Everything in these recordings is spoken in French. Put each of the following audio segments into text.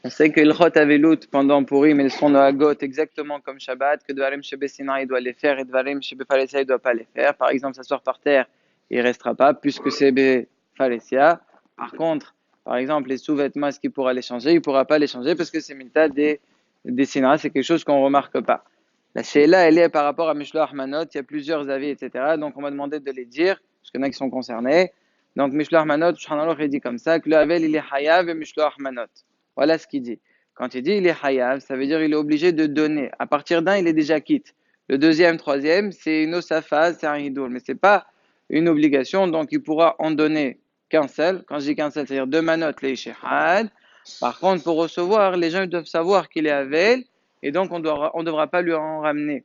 On sait que l'chot avelout pendant Purim, elles sont noagot exactement comme Shabbat, que Dvarim Shebesina il doit les faire et Dvarim Shebefalesia il doit pas les faire. Par exemple, s'asseoir par terre, il restera pas puisque c'est Befalesia. Par contre, par exemple, les sous-vêtements, est-ce qu'il pourra les changer? Il pourra pas les changer parce que c'est Milta des Sinra, c'est quelque chose qu'on remarque pas. La Sheila, elle est par rapport à Mishloach Manot, il y a plusieurs avis, etc. Donc on m'a demandé de les dire, parce qu'il y en a qui sont concernés. Donc Mishloach Manot, Shulchan Aruch, il dit comme ça, que le Havel, il est Hayav et Mishloach Manot. Voilà ce qu'il dit. Quand il dit il est Hayav, ça veut dire qu'il est obligé de donner. À partir d'un, il est déjà quitte. Le deuxième, troisième, c'est une osafa, c'est un hidoul, mais c'est pas une obligation, donc il pourra en donner qu'un seul. Quand je dis qu'un seul, c'est-à-dire deux manotes, les shehad. Par contre, pour recevoir, les gens doivent savoir qu'il est Havel, et donc on ne devra pas lui en ramener.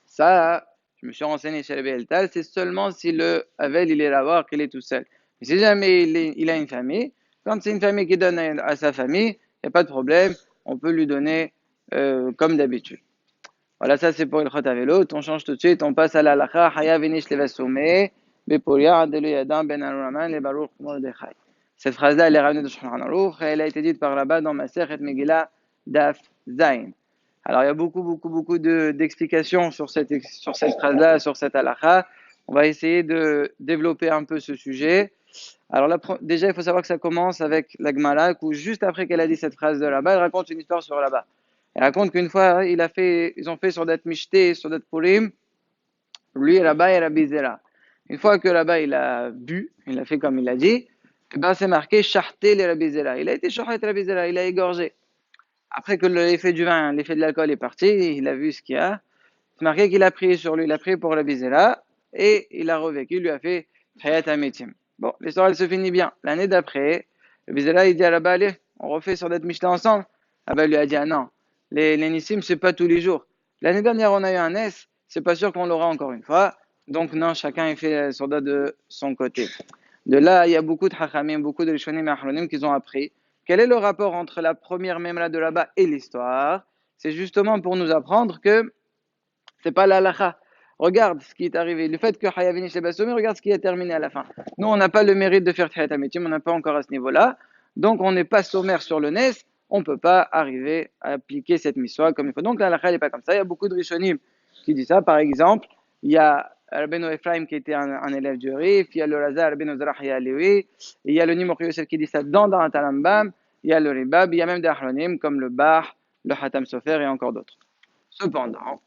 Ça, je me suis renseigné chez le Beltal, c'est seulement si le Havel il est là-bas, qu'il est tout seul. Mais si jamais il a une famille, quand c'est une famille qui donne à sa famille, il n'y a pas de problème, on peut lui donner comme d'habitude. Voilà, ça c'est pour le Khot Havelot. On change tout de suite, on passe à la Lacha, Haya Vinish Levasumé, Beporia, Adelu Yadam, Ben Aruman, Le Baruch Mordechai. Cette phrase-là, elle est ramenée de Shulchan Aruch, et elle a été dite par là-bas dans ma Masechet Megillah Daf Zain. Alors, il y a beaucoup d'explications sur cette phrase-là, sur cette halakha. On va essayer de développer un peu ce sujet. Alors, là, déjà, il faut savoir que ça commence avec la Gemara, où juste après qu'elle a dit cette phrase de là-bas, elle raconte une histoire sur là-bas. Elle raconte qu'une fois, ils ont fait sur d'être Mishté, sur d'être Purim, lui, là-bas, et Rabbi Zera. Une fois que là-bas, il a bu, il a fait comme il a dit, eh ben, c'est marqué Shahté le Rabbi Zera. Il a été Shahté Rabbi Zera, il a égorgé. Après que l'effet du vin, l'effet de l'alcool est parti, il a vu ce qu'il y a. C'est marqué qu'il a prié sur lui, il a prié pour la Bizera, et il a revécu, il lui a fait Hayat Amitim. Bon, l'histoire elle se finit bien. L'année d'après, le Bizera il dit à la allez, on refait sur notre Mishnah ensemble. Ah ben, il lui a dit, ah non, les Nissim, c'est pas tous les jours. L'année dernière, on a eu un S, c'est pas sûr qu'on l'aura encore une fois. Donc non, chacun il fait soldat de son côté. De là, il y a beaucoup de Hachamim, beaucoup de Rishonim et Achronim qui ont appris. Quel est le rapport entre la première Memra de là-bas et l'histoire? C'est justement pour nous apprendre que c'est pas la halakha. Regarde ce qui est arrivé. Le fait que Hayavini Shebasomi, regarde ce qui est terminé à la fin. Nous, on n'a pas le mérite de faire Tchayat Amitim, on n'a pas encore à ce niveau-là. Donc, on n'est pas sommaire sur le NES. On ne peut pas arriver à appliquer cette mission comme il faut. Donc, la halakha n'est pas comme ça. Il y a beaucoup de Rishonim qui disent ça. Par exemple, il y a Rabbeinu Ephraim qui était un élève du Rif, il y a le Raza, Rabbeinu Zerah Lewi, il y a le Nimor Yosef qui dit ça dans un Talambam, il y a le Ribab, il y a même des Achronim comme le Bah, le Hatam Sofer et encore d'autres. Cependant,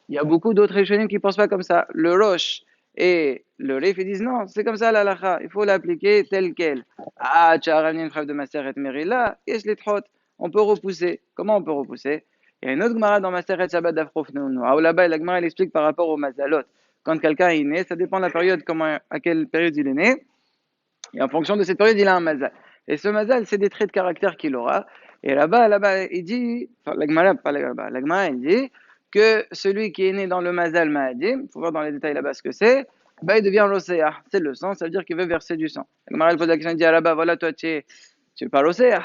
il y a beaucoup d'autres Rishonim qui ne pensent pas comme ça. Le Roche et le Rif, ils disent non, c'est comme ça la lacha, il faut l'appliquer tel quel. Ah, tu as ramené une preuve de Maseret Merila, et je l'ai trop. On peut repousser. Comment on peut repousser? Il y a une autre Gemara dans Maseret Shabbat d'Afrofneuno. Ah, là-bas, la Gemara, elle explique par rapport au Mazalot. Quand quelqu'un est né, ça dépend de la période, à quelle période il est né. Et en fonction de cette période, il a un Mazal. Et ce Mazal, c'est des traits de caractère qu'il aura. Et là-bas, il dit, enfin, la Gemara, pas là-bas, la Gemara, il dit, que celui qui est né dans le Mazal Ma'adim, il faut voir dans les détails là-bas ce que c'est, bah, il devient l'Océa. C'est le sang, ça veut dire qu'il veut verser du sang. La Gemara, elle pose la question, il dit, ah là-bas, voilà, toi, tu es pas l'Océa.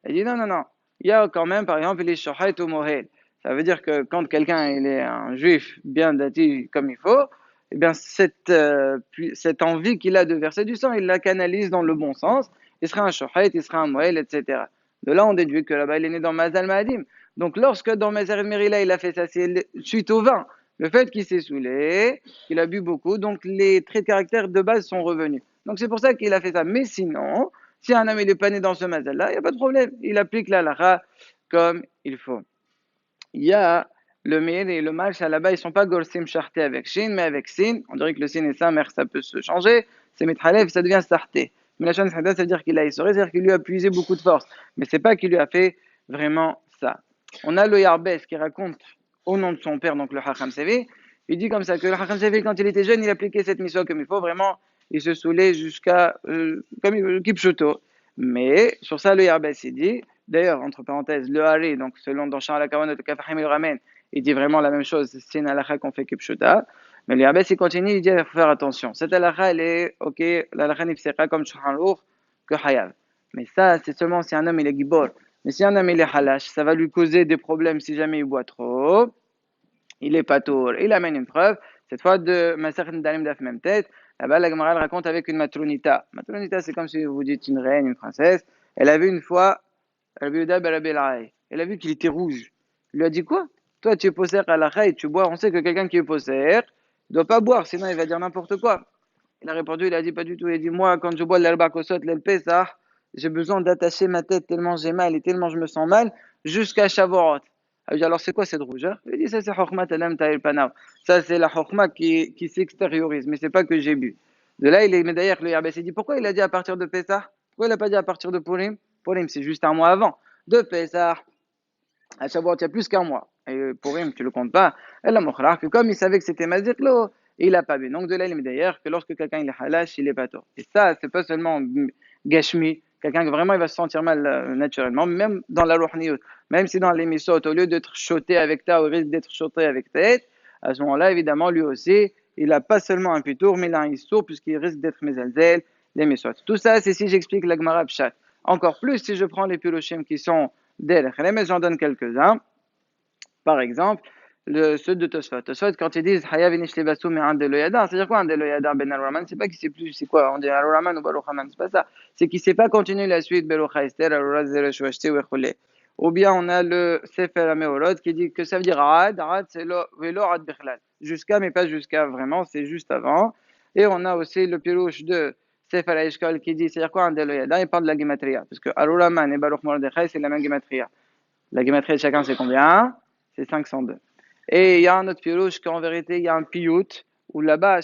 Il dit, non, non, non. Il y a quand même, par exemple, les Shohait ou Mohel. Ça veut dire que quand quelqu'un il est un juif bien daté comme il faut, eh bien, cette envie qu'il a de verser du sang, il la canalise dans le bon sens. Il sera un Shohait, il sera un Mohel, etc. De là, on déduit que là-bas, il est né dans Mazal Ma'adim. Donc, lorsque dans Maser Merila, il a fait ça, c'est suite au vin. Le fait qu'il s'est saoulé, qu'il a bu beaucoup, donc les traits de caractère de base sont revenus. Donc, c'est pour ça qu'il a fait ça. Mais sinon, si un homme n'est pas né dans ce Mazal-là, il n'y a pas de problème. Il applique la lara comme il faut. Il y a le Meir et le Mal, là-bas, ils ne sont pas Gorsim Sharté avec Shin, mais avec Sin. On dirait que le Sin et Sa, mère, ça peut se changer. C'est Mithalev, ça devient Sarté. Mais la Shan Sarté, ça veut dire qu'il a essoré, c'est-à-dire qu'il lui a puisé beaucoup de force. Mais ce n'est pas qu'il lui a fait vraiment ça. On a le Yarbes qui raconte au nom de son père, donc le Hacham Sevi. Il dit comme ça que le Hacham Sevi, quand il était jeune, il appliquait cette mission comme il faut. Vraiment, il se saoulait jusqu'à comme il veut, Kipchoto. Mais sur ça, le Yarbes, il dit, d'ailleurs, entre parenthèses, le Hari, donc selon dans Shah al-Kavanot, le Kafahim il ramène, il dit vraiment la même chose, c'est une halakha qu'on fait Kipchuta. Mais le Yarbes, il continue, il dit, il faut faire attention. Cette halakha, elle est, ok, l'halakha nifsera comme Shulchan Aruch que Hayav. Mais ça, c'est seulement si un homme, il est gibor. Mais si un homme, il est halash, ça va lui causer des problèmes si jamais il boit trop. Il est pas tour. Il amène une preuve, cette fois de Masach Dalim Daf même tête. Là-bas, la Gemara raconte avec une matronita. Matronita, c'est comme si vous dites une reine, une princesse. Elle a vu une fois Rabbi Yehuda ben Rabbi Elahai. Elle a vu qu'il était rouge. Il lui a dit quoi? Toi, tu es poser à la et tu bois. On sait que quelqu'un qui est poser ne doit pas boire, sinon il va dire n'importe quoi. Il a répondu, il a dit pas du tout. Il a dit, moi, quand je bois l'herba kosot, l'elpesah, j'ai besoin d'attacher ma tête tellement j'ai mal et tellement je me sens mal jusqu'à Shavuot. Ah, alors c'est quoi cette rougeur? Il dit, ça c'est Chokhmat Elam Ta'il Panav. Ça c'est la Chokhma qui s'extériorise, mais c'est pas que j'ai bu. De là, mais d'ailleurs, le Yarbès, il dit, pourquoi il a dit à partir de Pessah? Pourquoi il n'a pas dit à partir de Purim? Purim, c'est juste un mois avant. De Pessah à Shavuot, il y a plus qu'un mois. Et Purim, tu le comptes pas. Elle a que comme il savait que c'était Maziklo, il n'a pas bu. Donc de là, il met d'ailleurs que lorsque quelqu'un il est halash, il est pas tort. Et ça, c'est pas seulement gashmi, quelqu'un que vraiment il va se sentir mal naturellement, même dans la ruhniyut, même si dans les misot, au lieu d'être choté avec ta, au risque d'être choté avec tête, à ce moment-là, évidemment, lui aussi, il n'a pas seulement un pitour, mais il a un issour, puisqu'il risque d'être mesalzel, les misot. Tout ça, c'est si j'explique la Gemara Pshat. Encore plus si je prends les pilochim qui sont derech, mais j'en donne quelques-uns. Par exemple, ceux de Tosfot. Tosfot, quand ils disent Hayav inish levasu mais un deloyada, c'est-à-dire quoi un deloyada ben al-Rahman? C'est pas qu'il sait plus, c'est quoi? On dit al-Rahman ou Baruch Haman, c'est pas ça. C'est qu'il sait pas continuer la suite, Baruch Haester, al-Raz zereshwashte ou echole. Ou bien on a le Sefer HaMeorot qui dit que ça veut dire Arad, Arad c'est lo, velo Arad Bichlal. Jusqu'à, mais pas jusqu'à vraiment, c'est juste avant. Et on a aussi le pirouche de Sefer HaEshkol qui dit, c'est-à-dire quoi un deloyada? Il parle de la gematria, parce que al-Rahman et Baruch Mordechai, c'est la même gematria. La gematria de chacun, c'est combien? C'est 502. Et il y a un autre pirouche qu'en vérité, il y a un piyut, où là-bas,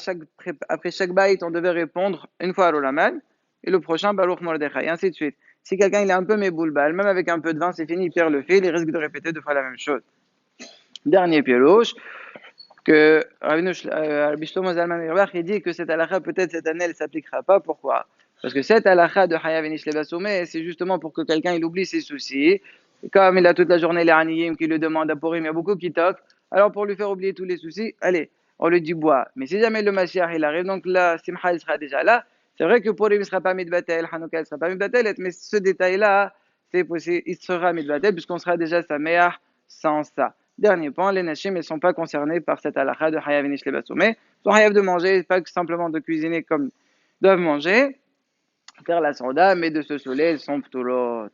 après chaque baït, on devait répondre une fois à l'Olaman, et le prochain, Baruch Mordechai, et ainsi de suite. Si quelqu'un il est un peu méboulbal, même avec un peu de vin, c'est fini, il perd le fil, il risque de répéter deux fois la même chose. Dernier pirouche, que Rabbi Shlomo Zalman Auerbach, il dit que cette halakha, peut-être cette année, elle ne s'appliquera pas. Pourquoi? Parce que cette halakha de Hayav Enish Levasoumé, c'est justement pour que quelqu'un il oublie ses soucis. Et comme il a toute la journée les Aniyim qui le demandent à Purim, il y a beaucoup qui toquent. Alors pour lui faire oublier tous les soucis, allez, on lui dit bois. Mais si jamais le Mashiach il arrive, donc la Simcha il sera déjà là. C'est vrai que Purim ne sera pas mitbatel, Hanouka ne sera pas mitbatel, mais ce détail-là, c'est possible, il sera mitbatel puisqu'on sera déjà Sameach sans ça. Dernier point, les Nashim ne sont pas concernés par cette halakha de Hayav Inish Levasoumé. Ils sont Hayav de manger, pas simplement de cuisiner comme doivent manger, faire la sonda, mais de se saouler, ils sont ptulot.